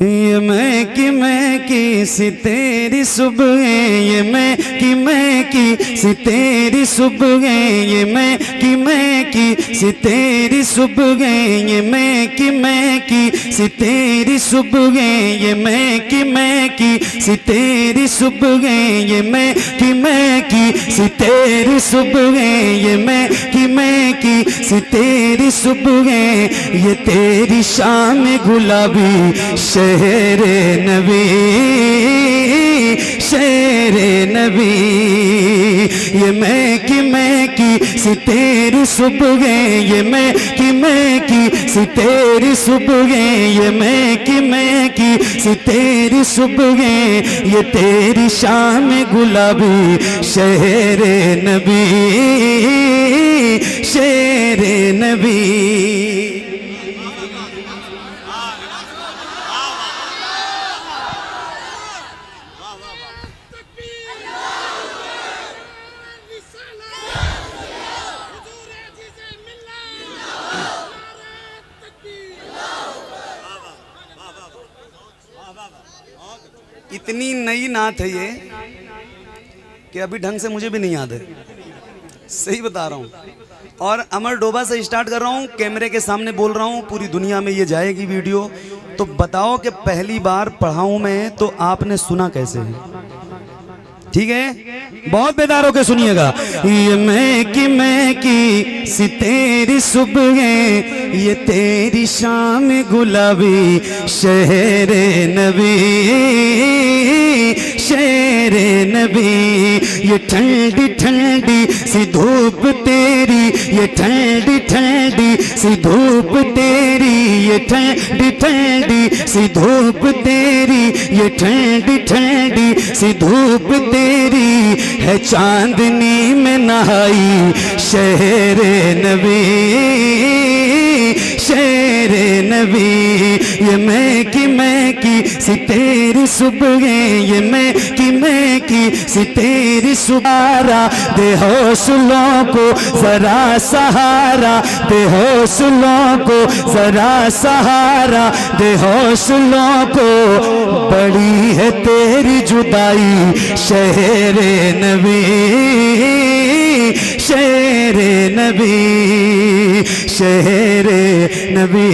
ये मैं की सी तेरी सुबह, ये मैं की सी तेरी सुबह, ये मैं की सी तेरी सुबह, ये मैं की सी तेरी सुबह, ये मैं की सी तेरी सुबह, ये मैं की सी तेरी सुबह, ये मैं की सी तेरी सुबह, ये तेरी शाम गुलाबी शेरे नबी, शेरे नबी, ये मैं की सी तेरी सुबह, ये मैं की सी तेरी सुबह, ये मैं की सी तेरी सुबह, ये तेरी शाम गुलाबी शेरे नबी, शेरे नबी। इतनी नई नात है ये कि अभी ढंग से मुझे भी नहीं याद है, सही बता रहा हूँ। और अमर डोबा से स्टार्ट कर रहा हूँ, कैमरे के सामने बोल रहा हूँ, पूरी दुनिया में ये जाएगी वीडियो। तो बताओ कि पहली बार पढ़ाऊँ मैं तो आपने सुना कैसे है? ठीक है, बहुत बेदार होकर सुनिएगा। ये मैं की सी तेरी सुबह, ये तेरी शाम गुलाबी शेरे नबी, शेरे नबी, ये ठंडी ठंडी सी धूप तेरी, ये ठंडी ठंडी सी धूप तेरी, ये ठंडी ठंडी सी धूप तेरी, ये ठंडी ठंडी सी धूप तेरी है, चांदनी में नहाई शेरे नबी, शेरे नबी, ये मैं की सी तेरी सुबह, ये मैं की सी तेरी सुबह, दे हौसलों को जरा सहारा, दे हौसलों को जरा सहारा, दे हौसलों को, बड़ी है तेरी जुदाई शेरे नबी, शेरे नबी, शेरे नबी,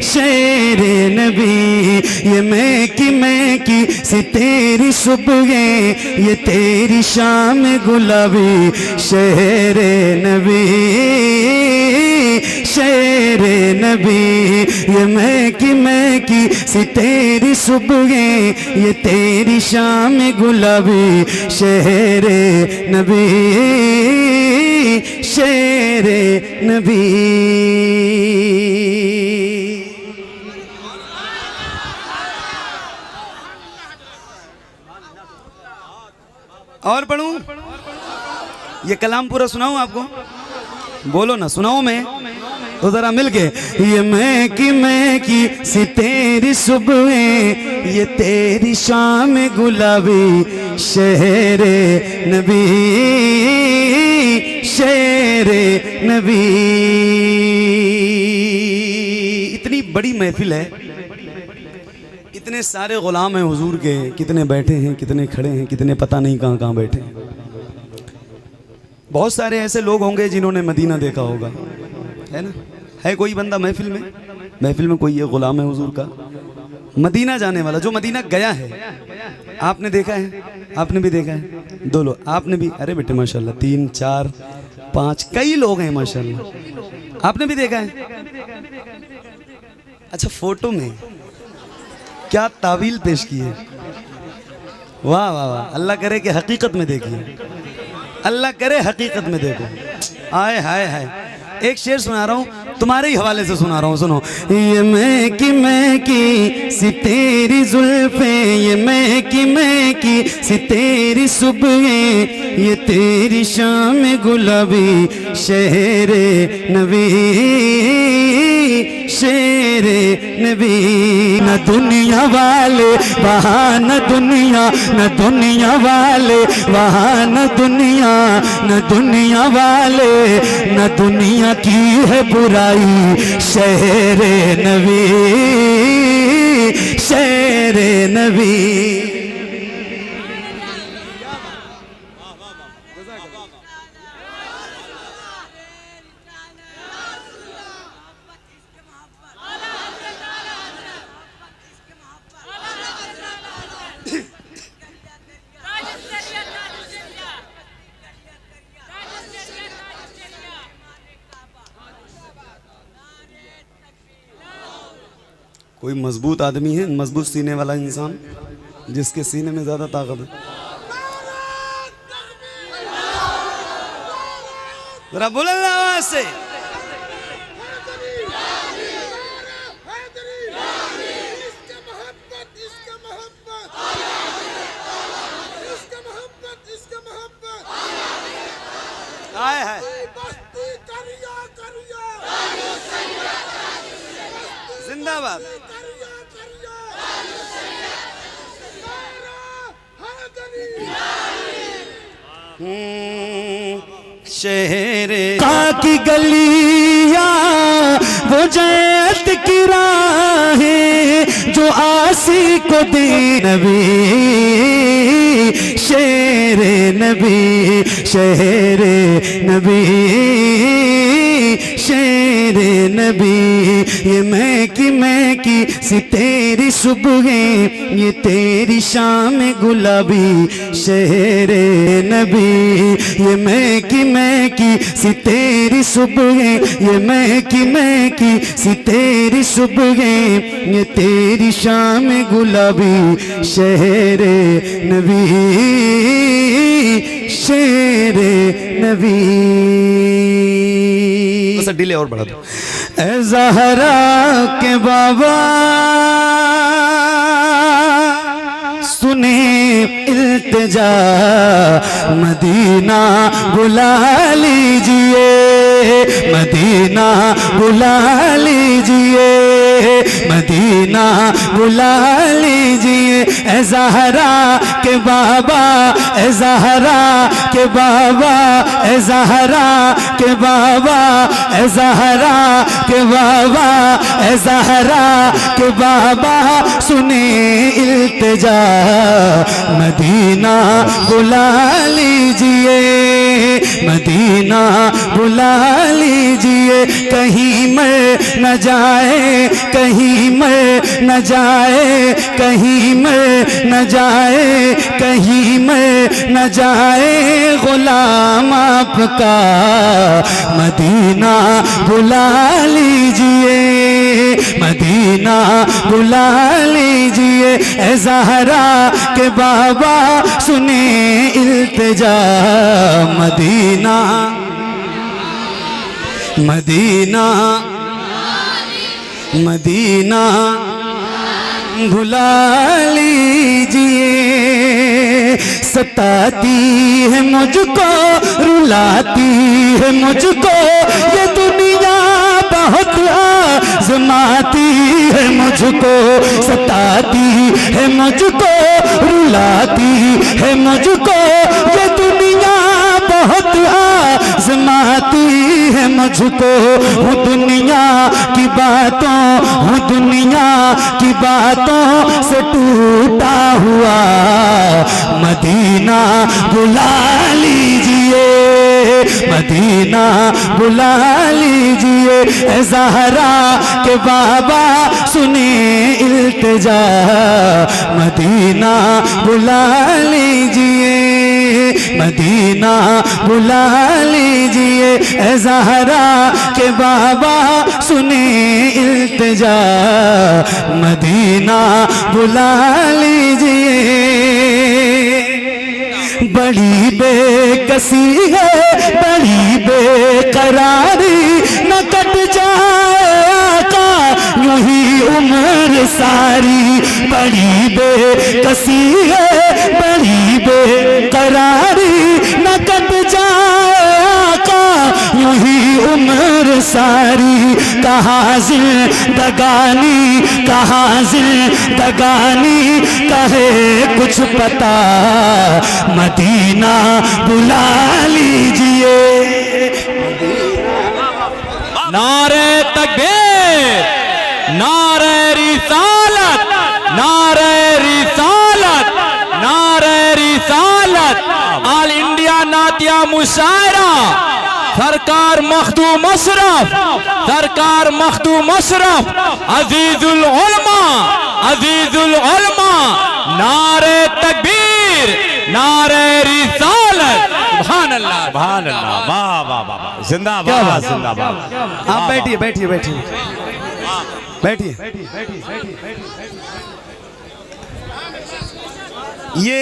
शेरे नबी, ये मैं की सी तेरी सुबह, ये तेरी शाम गुलाबी शेरे नबी, शेरे नबी, ये मैं की सी तेरी सुबह, ये तेरी शाम गुलाबी शेरे नबी, शेरे नबी। और पढ़ूं? ये कलाम पूरा सुनाऊं आपको? बोलो ना, सुनाऊं मैं तो जरा मिलके। ये मैं की सी तेरी सुबह, ये तेरी शाम गुलाबी शेरे नबी, शेरे नबी। इतनी बड़ी महफिल है, इतने सारे गुलाम हैं हुजूर के, कितने बैठे हैं, कितने खड़े हैं, कितने पता नहीं कहाँ कहाँ बैठे हैं। बहुत सारे ऐसे लोग होंगे जिन्होंने मदीना देखा होगा, है ना? है कोई बंदा महफिल में कोई ये गुलाम है हुजूर का, मदीना जाने वाला, जो मदीना गया है। आपने देखा है? आपने भी देखा है? दो लोग आपने भी? अरे बेटे माशाल्लाह, 3 4 5 कई लोग हैं माशाल्लाह। आपने भी देखा है? अच्छा, फोटो में क्या तावील पेश की है, वाह वाह वाह। अल्लाह करे कि हकीकत में देखिए, अल्लाह करे हकीकत में देखो। आए हाय हाय। एक शेर सुना रहा हूँ, तुम्हारे ही हवाले से सुना रहा हूँ, सुनो। ये मैं की सी तेरी जुल्फे, ये मैं की सी तेरी सुबह, ये तेरी शाम गुलाबी शेरे नबी, शेरे नबी। न दुनिया वाले वहाँ, न दुनिया, न दुनिया वाले वहाँ, न दुनिया, न दुनिया वाले, न दुनिया की है बुराई शेरे नबी, नबी। कोई मजबूत आदमी है, मजबूत सीने वाला इंसान, जिसके सीने में ज्यादा ताकत है, जरा बुलंद आवाज से। आए है जिंदाबाद। शहरे की गलियां वो जन्नत की राहें जो आसी को दे नबी। शेरे नबी शेरे नबी शेरे नबी। ये मैं की सी तेरी सुबहें, ये तेरी शाम गुलाबी। शेरे नबी ये मैं की सी तेरी सुबहें, ये मैं की सी तेरी सुबहें, ये तेरी शाम गुलाबी। शेरे नबी शेरे नबी। डिले और बढ़ा दो। ए ज़हरा के बाबा सुने इल्तिजा, मदीना बुला लीजिए, मदीना बुला लीजिए, मदीना बुला लीजिए। ए ज़हरा के बाबा, ए ज़हरा के बाबा, ए ज़हरा के बाबा, ए ज़हरा के बाबा, ए ज़हरा के बाबा सुने इल्तिजा, मदीना बुला लीजिए, मदीना बुला लीजिए। कहीं मर न जाए, कहीं मर न जाए, कहीं मर न जाए, कहीं मर न जाए गुलाम आपका, मदीना बुला लीजिए, मदीना बुला लीजिए। ए ज़हरा के बाबा सुने इल्तिजा, मदीना मदीना मदीना भुला लीजिए। सताती है मुझको, रुलाती है मुझको ये दुनिया, बहुत आज़माती है मुझको। सताती है मुझको, रुलाती है मुझको ये दुनिया, बहुत आज़माती है मुझको। हूँ दुनिया की बातों, हूँ दुनिया की बातों से टूटा हुआ, मदीना बुला लीजिए, मदीना बुला लीजिए। ए ज़हरा के बाबा सुने इल्तिजा, मदीना बुला लीजिए, मदीना बुला लीजिए। ए ज़हरा के बाबा सुने इल्तिजा, मदीना बुला लीजिए। बड़ी बेकसी है, बड़ी बेकरारी, न कट जाए आका यूं ही उम्र सारी। बड़ी बेकसी है, बड़ी बेकरारी, न कट जाए आका यूं ही उम्र सारी। कहाँ जिंदगानी, कहाँ जिंदगानी, कहे कुछ पता, मदीना बुला लीजिए। नारे तकबीर, नारे रिसालत, नारे मुशायरा सरकार मखदूम अशरफ, सरकार मखदूम अशरफ, अजीजुल उलमा, अजीजुल उलमा, नारे तकबीर, नारे रिसालत, सुभान अल्लाह, सुभान अल्लाह, वाह वाह वाह, जिंदाबाद जिंदाबाद। आप बैठिए बैठिए बैठिए बैठिए। ये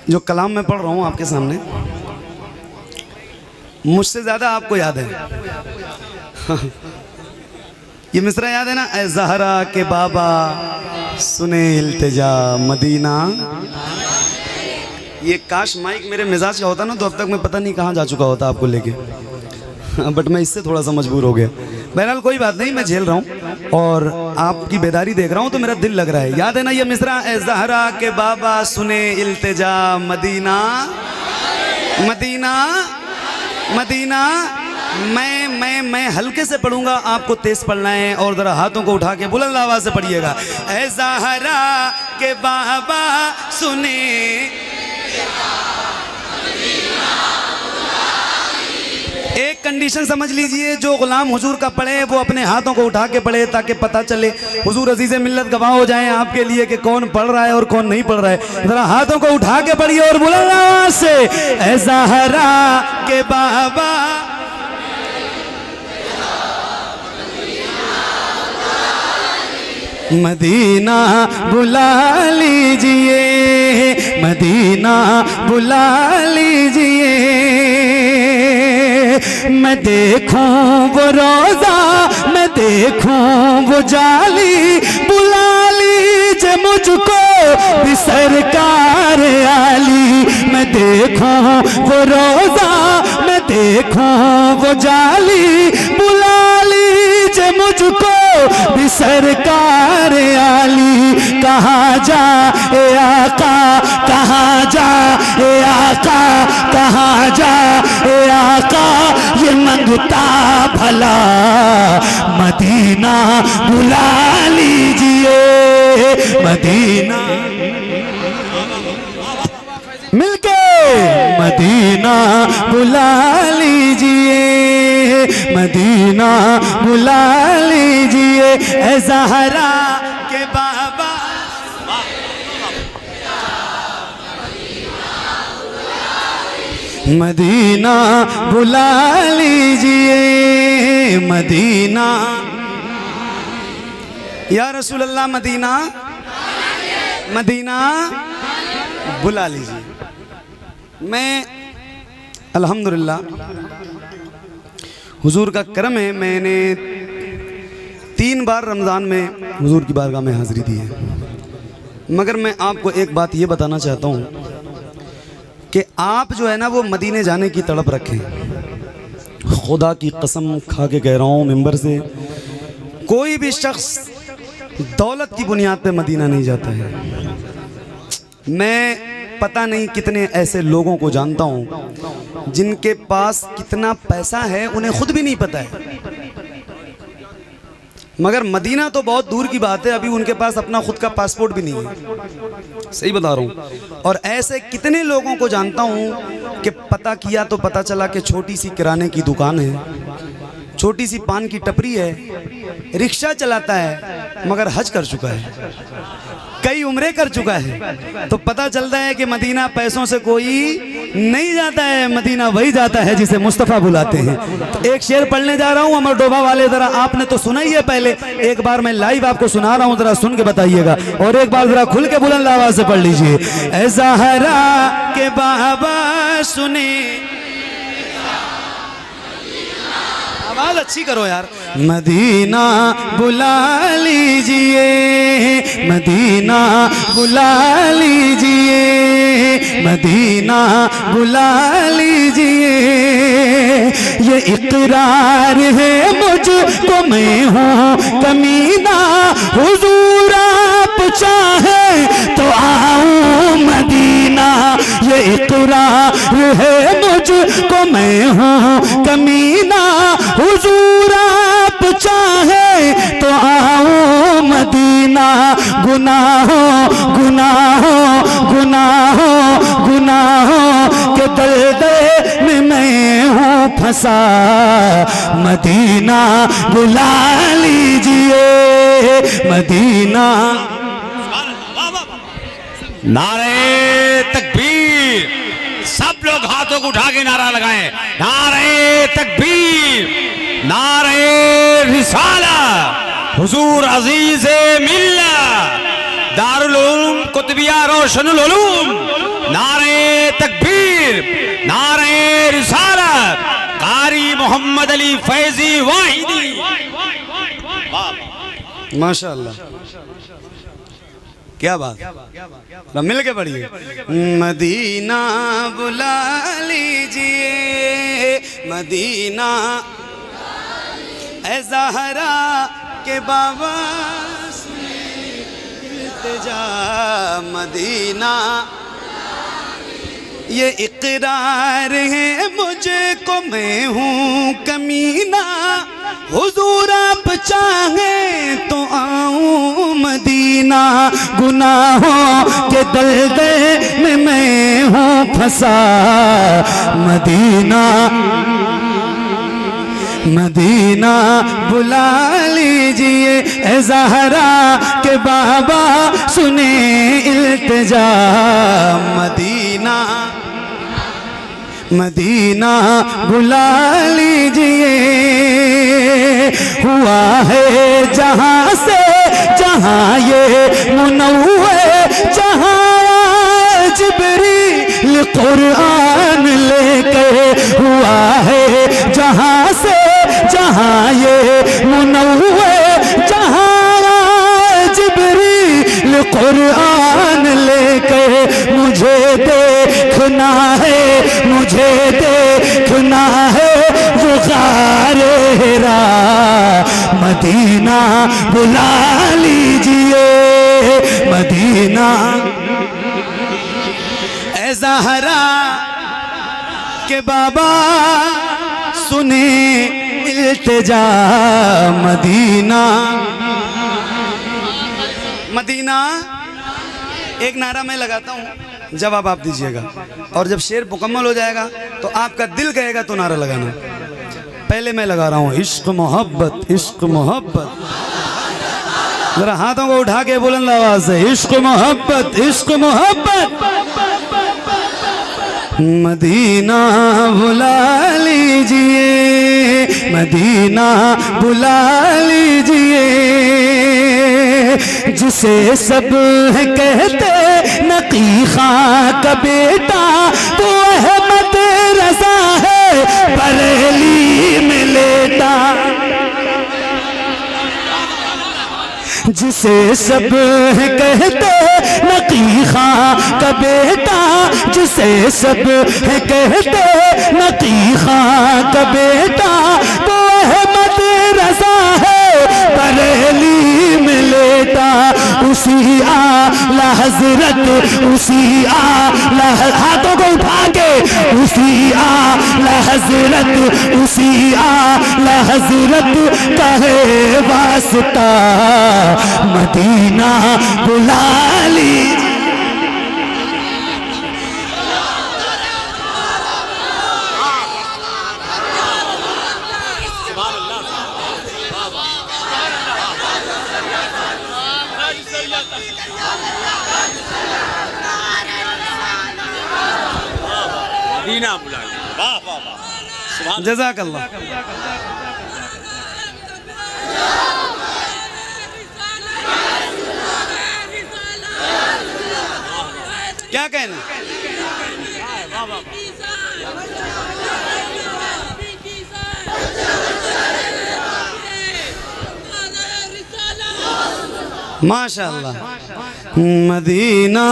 जो कलाम मैं पढ़ रहा हूँ आपके सामने, मुझसे ज्यादा आपको याद है। ये मिसरा याद है ना, ए ज़हरा के बाबा सुने इल्तिजा मदीना। ये काश माइक मेरे मिजाज का होता ना तो अब तक मैं पता नहीं कहाँ जा चुका होता आपको लेके, बट मैं इससे थोड़ा सा मजबूर हो गया। बहरहाल कोई बात नहीं, मैं झेल रहा हूँ और आपकी बेदारी देख रहा हूँ तो मेरा दिल लग रहा है। याद है ना ये मिसरा, ए ज़हरा के बाबा सुने इल्तिजा मदीना, मदीना मदीना। मैं हल्के से पढ़ूंगा, आपको तेज पढ़ना है और जरा हाथों को उठा के बुलंद आवाज से पढ़िएगा। ए ज़हरा के बाबा सुने, एक कंडीशन समझ लीजिए, जो गुलाम हुजूर का पढ़े वो अपने हाथों को उठा के पढ़े ताकि पता चले, हुजूर अजीज़े मिल्लत गवाह हो जाएं आपके लिए कि कौन पढ़ रहा है और कौन नहीं पढ़ रहा है। जरा हाथों को उठा के पढ़िए और बुलंद आवाज से, ए ज़हरा के बाबा। मदीना बुला लीजिए, मदीना बुला लीजिए, मैं देखूं वो रोजा, मैं देखूं वो जाली, बुला लीजिए मुझको भी सरकार आली। मैं देखूं वो रोजा, मैं देखूं वो जाली, बुला लीजिए मुझको भी सरकार आली। कहाँ जा ए आका, कहाँ जा ए आका, कहाँ जा ए आका, ये मंगता भला मदीना बुला लीजिए, मदीना मिलके मदीना बुला लीजिए, मदीना बुला लीजिए, ए ज़हरा के बाबा। मदीना बुला लीजिए, मदीना। या रसूल अल्लाह मदीना, मदीना बुला लीजिए। मैं अल्हम्दुलिल्लाह हुजूर का करम है, मैंने 3 बार रमज़ान में हुजूर की बारगाह में हाज़िरी दी है। मगर मैं आपको एक बात ये बताना चाहता हूँ कि आप जो है ना वो मदीने जाने की तड़प रखें। खुदा की कसम खा के कह रहा हूँ मिंबर से, कोई भी शख्स दौलत की बुनियाद पे मदीना नहीं जाता है। मैं पता नहीं कितने ऐसे लोगों को जानता हूँ जिनके पास कितना पैसा है उन्हें खुद भी नहीं पता है, मगर मदीना तो बहुत दूर की बात है, अभी उनके पास अपना खुद का पासपोर्ट भी नहीं है। सही बता रहा हूँ। और ऐसे कितने लोगों को जानता हूँ कि पता किया तो पता चला कि छोटी सी किराने की दुकान है, छोटी सी पान की टपरी है, रिक्शा चलाता है, मगर हज कर चुका है, कई उम्रे कर चुका है। तो पता चलता है कि मदीना पैसों से कोई नहीं जाता है, मदीना वही जाता है जिसे मुस्तफ़ा बुलाते हैं। तो एक शेर पढ़ने जा रहा हूँ अमर डोबा वाले, जरा आपने तो सुना ही है पहले, एक बार मैं लाइव आपको सुना रहा हूँ, जरा सुन के बताइएगा और एक बार जरा खुल के बुलंद आवाज से पढ़ लीजिए। ऐ ज़हरा के बाबा सुने, आवाज अच्छी करो यार। मदीना बुला लीजिए, मदीना बुला लीजिए, मदीना बुला लीजिए, ये इकरार है मुझको मैं हूँ कमीना, हुजूर आप चाहे तो आऊँ मदीना, ये इकरार है मुझको मैं हूँ कमीना, हुजूर आप चाहे तो आओ मदीना, गुनाहों गुनाहों गुनाहों गुनाहों फंसा, मदीना बुला लीजिए, मदीना। नारे तकबीर, सब लोग हाथों को उठा के नारा लगाएं। नारे तकबीर, नारे रिसाला, हुजूर अजीज मिल्लत दारुल उलूम कुतुबिया रोशनुल उलूम। नारे तकबीर, नारे रिसालत, कारी मोहम्मद अली फैजी वाहिदी। माशाअल्लाह, क्या बात, मिल के पढ़िए। मदीना बुला लीजिए, मदीना ऐ ज़हरा के बाबा इल्तिजा, मदीना ये इकरार है मुझको, मैं हूँ कमीना, हुजूर आप चाहें तो आऊं मदीना, गुनाहों के दलदल में मैं हूँ फंसा, मदीना मदीना बुला लीजिए, ए ज़हरा के बाबा सुने इल्तिजा, मदीना मदीना बुला लीजिए। हुआ है जहाँ से जहाँ ये मुनव्वर, जहाँ जिब्रील कुरान लेके, हुआ है जहाँ से जहाँ ये मुनव्वर, जहाँ जिब्रील कुरान लेके, मुझे देखना है, मुझे देखना है वो गारे हिरा, मदीना बुला लीजिए, मदीना ऐ ज़हरा के बाबा सुने इल्तिजा, मदीना मदीना। एक नारा मैं लगाता हूँ, जवाब आप दीजिएगा, और जब शेर मुकम्मल हो जाएगा तो आपका दिल कहेगा तो नारा लगाना। पहले मैं लगा रहा हूँ, इश्क मोहब्बत, इश्क मोहब्बत। जरा हाथों को उठा के बुलंद आवाज से, इश्क मोहब्बत, इश्क मोहब्बत। मदीना बुला लीजिए, मदीना बुला लीजिए, जिसे सब है कहते नकी खां का बेटा, तो अहमद रज़ा है बरेली में लेटा, जिसे सब है कहते नकी खां का बेटा, जिसे सब है कहते नकी खां का बेटा, तो अहमद रज़ा है बरेली में लेटा, उसी आला हजरत, उसी आला, हाथों को उठा के, उसी आला हजरत, उसी आला हजरत का है वास्ता, मदीना बुला लीजिए। मदीना बुला लीजिए। वाह वाह वाह, जज़ाकल्लाह। क्या कहना, माशाअल्लाह। मदीना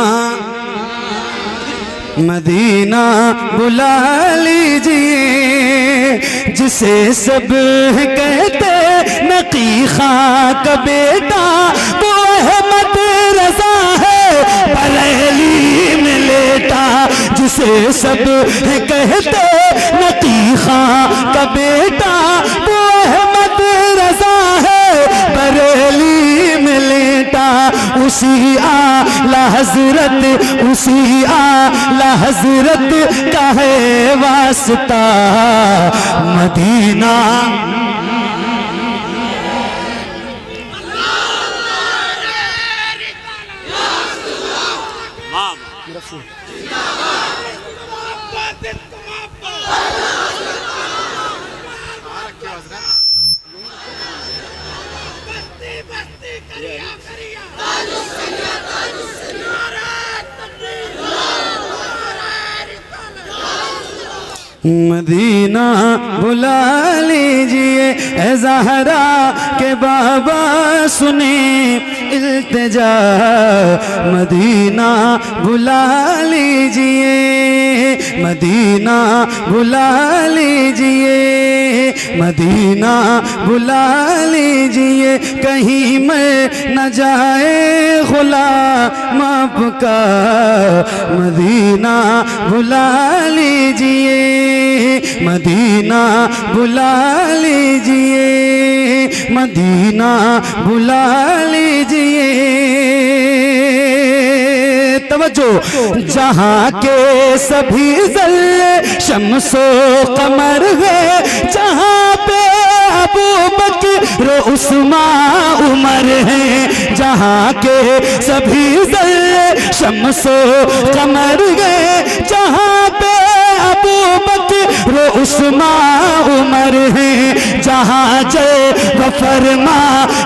मदीना बुला लीजिए, जिसे सब कहते नकी खां का बेटा, वो अहमद रज़ा है बरेली में लेटा, जिसे सब कहते नकी खां का बेटा, वो अहमद रज़ा है बरेली में लेटा, उसी आला हजरत, उसी आला हजरत का है वास्ता मदीना। मदीना बुला लीजिए ए ज़हरा के बाबा सुने इल्तिजा, मदीना बुला लीजिए, मदीना बुला लीजिए, मदीना बुला लीजिए, कहीं मैं न जाए गुलाम आपका, मदीना बुला लीजिए, मदीना बुला लीजिए, मदीना बुला लीजिए। तवज्जो, जहाँ के सभी ज़र्रे शम्सो कमर है, जहाँ पे अबू बकर उस्मान उमर है, जहाँ के सभी ज़र्रे शम्सो कमर है, जहाँ पे अबू बकर उस्मान उमर है, जहाँ जय वफरमा,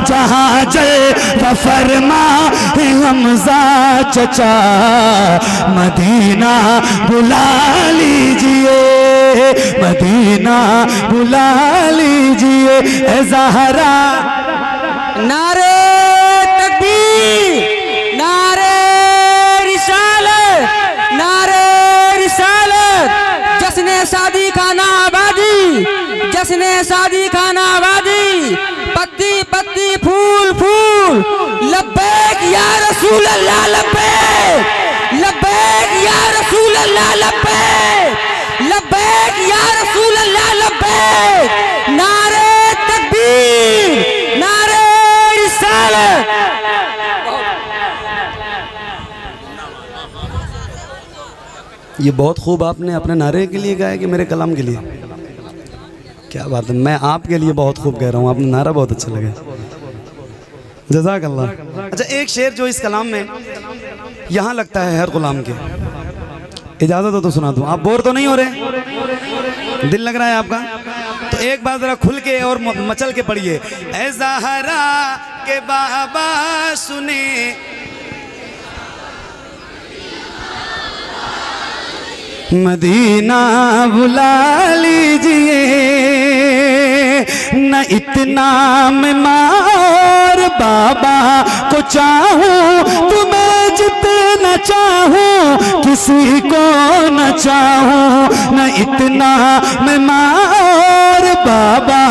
जहाँ जय वफरमा है हमजा चचा, मदीना बुला लीजिए, मदीना बुला लीजिए ए ज़हरा। नारे तकबीर, नारे रिसालत, नारे रिसालत, जश्न शादी खाना आबादी, जश्न शादी खाना आबादी, पत्ती पत्ती फूल फूल, लब्बैक या रसूल अल्लाह लब्बैक, लब्बैक या रसूल अल्लाह लब्बैक, लब्बैक या रसूल अल्लाह लब्बैक। नारे तकबीर, नारे रिसालत। ये बहुत खूब आपने अपने नारे के लिए गाया कि मेरे कलाम के लिए? क्या बात है, मैं आपके लिए बहुत खूब कह रहा हूँ, आपने नारा बहुत अच्छा लगा, जज़ाकल्लाह। अच्छा, एक शेर जो इस कलाम में यहाँ लगता है हर गुलाम के, इजाज़त हो तो सुना दूँ, आप बोर तो नहीं हो रहे? दिल लग रहा है आपका? तो एक बार ज़रा खुल के और मचल के पढ़िए, ऐ ज़हरा के बाबा सुने, मदीना बुला लीजिए, न इतना मैं माँ और बाबा को चाहूँ, तुम्हें जितना चाहूँ किसी को न चाहूँ, न इतना मैं माँ और बाबा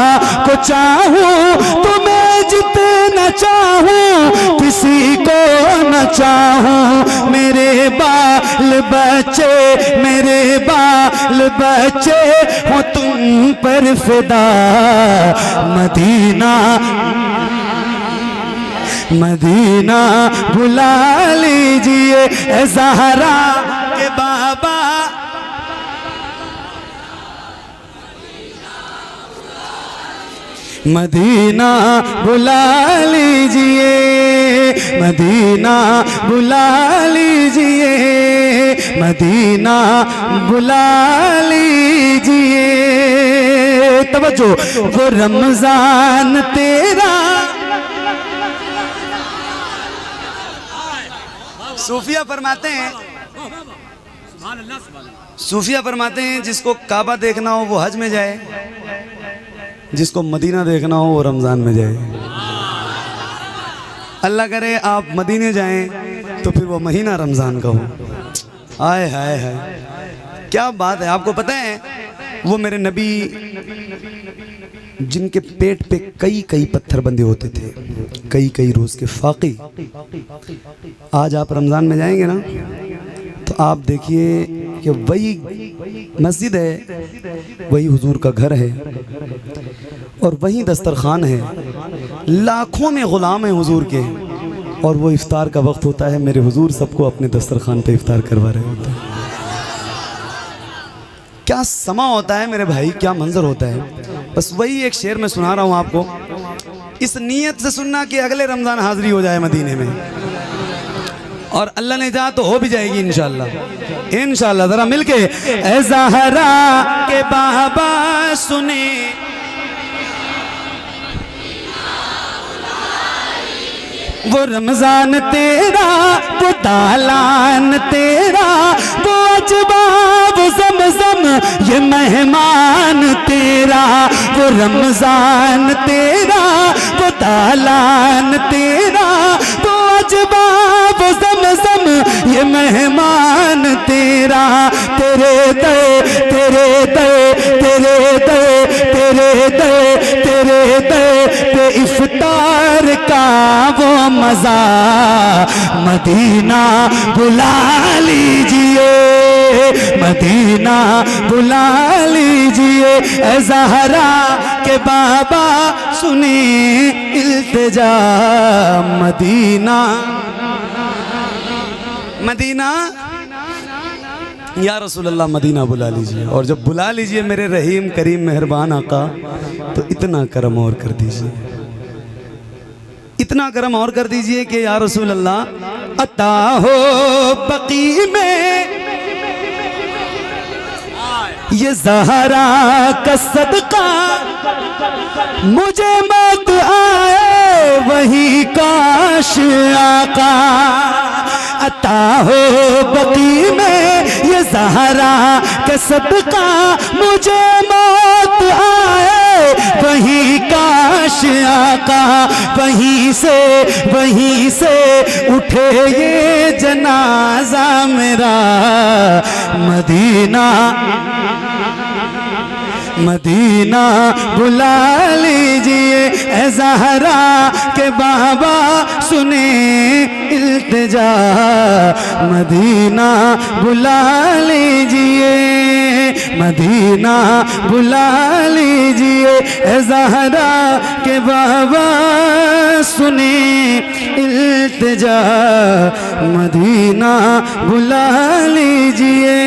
को चाहूँ, तुम्हें जितना चाहूँ किसी को न चाहूँ, मेरे बाल बच्चे, मेरे बाल बच्चे हो तुम पर फिदा, मदीना, मदीना बुला लीजिए ए ज़हरा के बाबा। मदीना बुला लीजिए, मदीना बुला लीजिए, मदीना बुला लीजिए। तवज्जो, वो रमजान तेरा, सूफिया फरमाते हैं, सूफिया फरमाते हैं जिसको काबा देखना हो वो हज में जाए, जिसको मदीना देखना हो वो रमज़ान में जाए। अल्लाह करे आप मदीने जाएं तो फिर वो महीना रमज़ान का हो। आए हाय हाय, क्या बात है। आपको पता है वो मेरे नबी जिनके पेट पे कई कई पत्थर बंधे होते थे, कई कई रोज़ के फाकी, आज आप रमज़ान में जाएंगे ना तो आप देखिए कि वही मस्जिद है, वही हुजूर का घर है और वही दस्तरखान है, लाखों में ग़ुलाम हैं हुजूर के, और वो इफ्तार का वक्त होता है, मेरे हुजूर सबको अपने दस्तरखान पे इफ्तार करवा रहे होते हैं। क्या समा होता है मेरे भाई, क्या मंजर होता है। बस वही एक शेर मैं सुना रहा हूँ आपको, इस नीयत से सुनना कि अगले रमज़ान हाज़िरी हो जाए मदीने में, और अल्लाह ने चाहा तो हो भी जाएगी इंशाअल्लाह। इंशाअल्लाह ज़रा मिलके ए ज़हरा के बाबा सुने, वो रमज़ान तेरा, वो दालान तेरा, वो अजबा, वो ज़मज़म, ये मेहमान तेरा। वो रमज़ान तेरा, वो दालान तेरा, वो अजबा, वो ज़मज़म, ये मेहमान तेरा। तेरे दे, तेरे दे, तेरे दे, तेरे दे, तेरे दे पे इफ्तार का वो मजा मदीना बुला लीजिए, मदीना बुला लीजिए। ए ज़हरा के बाबा सुने इल्तिजा, मदीना, मदीना या रसूल अल्लाह मदीना बुला लीजिए। और जब बुला लीजिए मेरे रहीम करीम मेहरबान आका, तो इतना करम और कर दीजिए, इतना करम और कर दीजिए कि या रसूल अल्लाह अता हो बकी में ये ज़हरा का सदका, मुझे मत आए वही काश आका। अता हो बकी में ये ज़हरा का सदका, मुझे मत आए वही काश आका। वहीं से उठे ये जनाजा मेरा, मदीना, मदीना बुला लीजिए। ए ज़हरा के बाबा सुने इल्तिजा, मदीना बुला लीजिए, मदीना बुला लीजिए। ए ज़हरा के बाबा सुने इल्तिजा, मदीना बुला लीजिए।